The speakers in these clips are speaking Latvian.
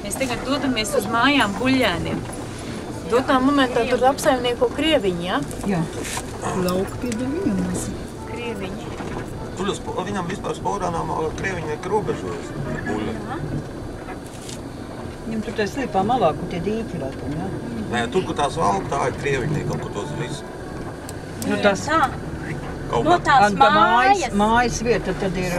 Mēs tagad dodamies uz mājām Buļļēniem. Dotā momentā tur apsaimnieko krieviņi, ja? Jā. Lauka pieder viņam mēs. Krieviņi. Tur viņam vispār Sporānām krieviņnieki robežojas. Buļļēni. Viņam tur tā slīpā malā, kur tie dīķi laikam, jā? Nē, tur, kur tās valka, tā ir krieviņnieki, kaut kur tos visu. Nu tās... No tās mājas. Mājas vieta tad ir...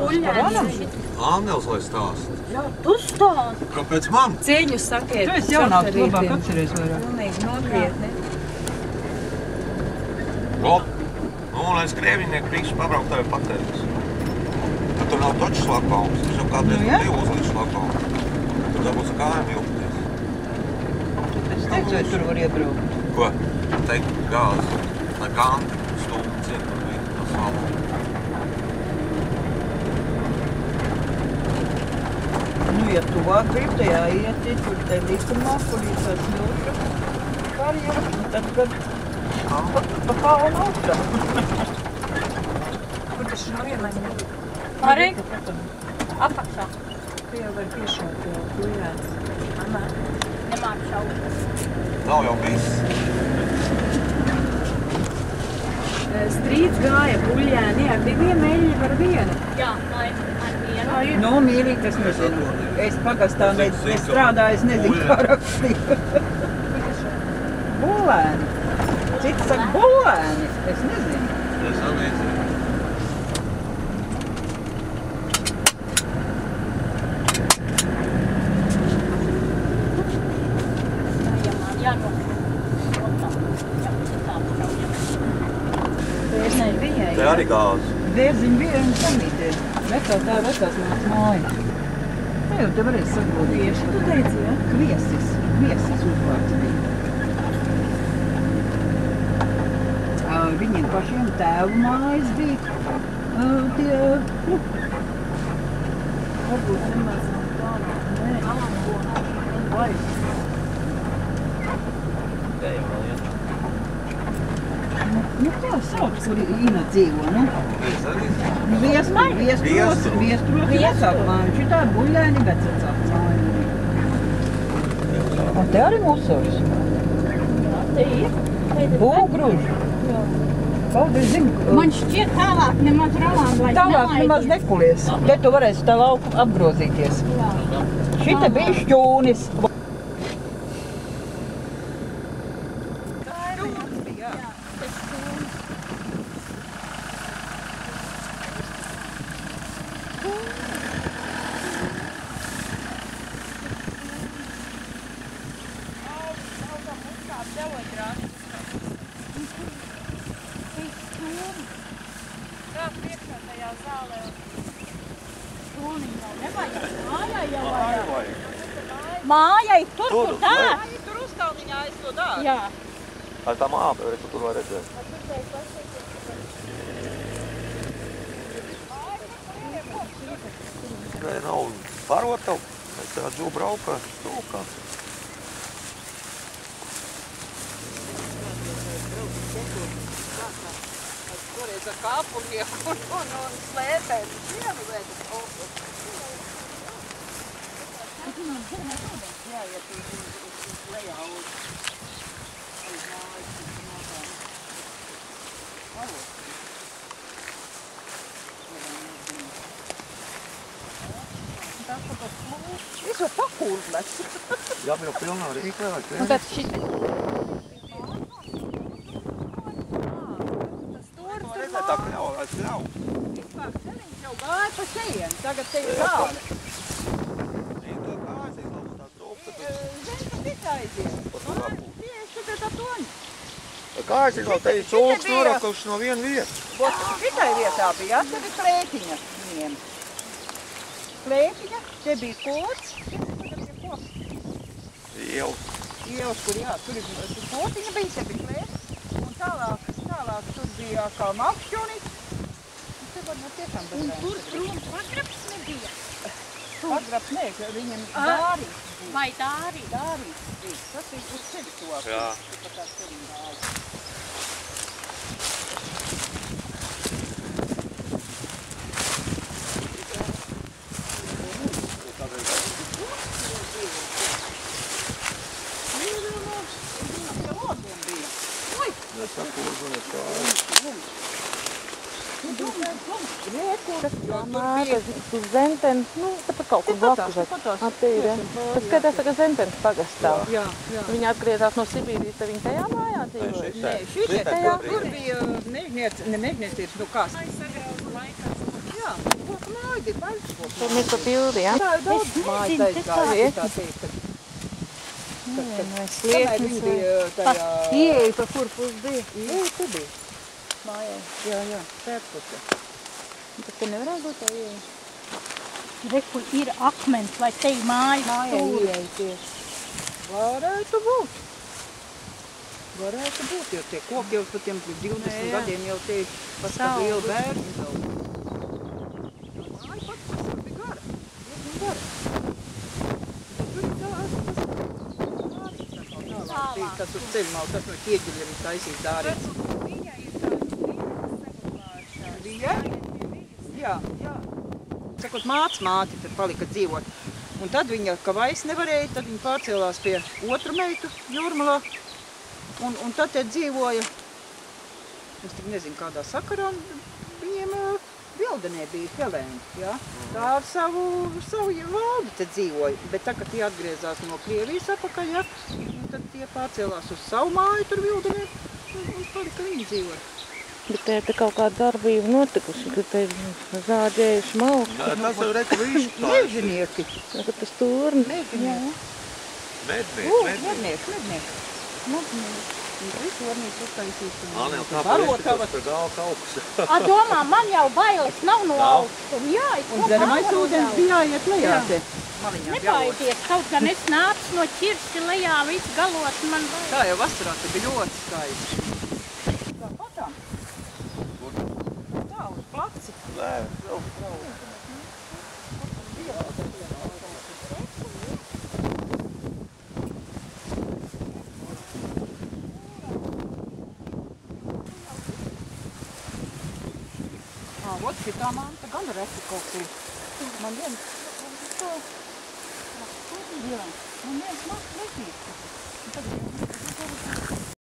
Buļļēni. Ānels, lai stāst. Jā, tu stāst. Kāpēc man? Ceļu sakiet. Tu esi jaunāks, labāk atceries vairāk. Pilnīgi nopietni. Nu, lai es krieviņnieku prīkšu pabraukt tevi pateicis. Tad tur nav toču šlagbaums, viņš jau kādreiz tev uzlīd šlagbaums. Tur tā būs kājām jūpties. Es teicu, vai tur var iebraukt. Ko? Teikt gāzi, lai kanti, stūmi ciet, tur bija tas valda. Nu, ja tuvāk grib tajā ieti, tur te likumā, kur ir tā smilša karjera, tad kad pa kalnu augšā. Kur tas šnovienais? Arī? Apakšā. Tu jau var piešaut jau Buļļēns. Anā. Nemāk šaut. Nav jau viss. Strīds gāja Buļļēni ar 2 eļļi par 1. Jā, ar vienu. Nu, mīlīgi, es nezinu. Es pagastā nestrādāju, es nezinu, kā rakstīt. Buļļēni. Cits saka Buļļēni. Es nezinu. Es nezinu. Te arī gāzi. Dērziņi bija un samītie. Vecās mācas māja. Tā jau te varēs saglot. Tieši tu teici, ja? Kviesis uzvārds bija. Viņiem pašiem tēvu mājas bija tie, Varbūt nemaz nav plānā. Nē, Alambo. Vai? nu kā sauc, kur Ina dzīvo, nu? Viestros vecāk māja. Šitā ir Buļļēni vecāks māja. Un te arī musors. Jā, te ir. Būgruži. Paldies, zinu. Man šķiet tālāk nemaz Rolanda vairs Tālāk nemaz nekulies. Te tu varēsi tā lauku apgrozīties. Jā. Šita bija šķūnis. Mājai tur, kur tā? Tur uzkalniņā es to dāru. Jā. Ar tā māba, tu tur var redzēt. Nē, nav parota, es tā dzīvu braukā, stūkā. Toreiz ar kāpurnieku un slēpēt. Jāiet uz lejā uz mājas. Es jau pakūrles. Jā, jau pilnā rīklē vai Un tad šis... Tā kļauj. Vispār celiņš jau gāja pa šeien. Tagad te ir zāle. Kāds ir vēl te ir cūks norakaus no viena vieta? Šitai vietā bija, te bija klētiņa viņiem. Klētiņa, te bija kods, Ielas, kur jā, tur kotiņa bija, te bija klētiņa. Un tālāk tur bija kā makšķunis. Te var no tiešām Un tur prom pagrabs nebija. pagrabs, nē, viņiem dārīs. Vai dārī? Dārīs bija. Tas ir uz sevi to. Jā. Pa tā sevi dārīs. Māra, uz Zentens, nu, tāpat kaut kur blakus. Te ir, ja? Tas skatās tā kā Zentens pagastā. Jā. Viņa atgriezās no Sibīrijas, tad viņa tajā mājā dzīvoja. Nē, šitie tajā, tur bija mežniecības, nu kā. Jā, koku māja ir baļas koku. Tur mēs pa pildi, ja? Tā ir daudz mājas aizgāja, tā teikt, kad kamēr viņi bija tajā... Ieeja, pa kur pus bija? Ieeja, tu bija. Mājā. Jā, pēcpusē. Bet te nevarētu būt tā ieeja. Reku ir akmens, vai te ir māja Mājā stūri. ieeja tieši. Varētu būt. Varētu būt, jo tie koki jau pa tiem 20 gadiem jau te paskat lielu bērni daudz. Māja pats bija gara, diezgan gara. Tas uz ceļmalu, tas no ķieģeļa ir taisīt dārīts. Bija? Jā. Sakot, māti tad palika dzīvot. Un tad viņa, ka vairs nevarēja, tad viņa pārcēlās pie otru meitu Jūrmalā. Un tad te dzīvoja, es tik nezinu kādā sakarā, viņiem Vildenē bija Helēna, jā. Tā ar savu valdi te dzīvoja, bet tā, kad tie atgriezās no Krievijas apakaļ, jā, tad tie pārcēlās uz savu māju tur Vildenē un palika viņi dzīvoja. Bet te kaut kāda darbība notikusi, ka te ir zāģējuši malku. Tas jau reka visu. Mežinieki. Tagad tas turnis. Mednieki. Visu varnīcu uztaisīt. Anel, kā pārēstikos par galvu kauks. Domā, man jau bailes nav no augstuma. Jā, Un dzeramais ūdens bija jāiet lejā te. Nebaidies, kaut gan es nācu no ķirsi lejā, visu galot man bail. Tā jau vasarā te bija ļoti skaisti. Tā patām. Tā, uz placi. Vot šitā manta gan reti kaut kur. Man viens... Jā, man viens mats netīk.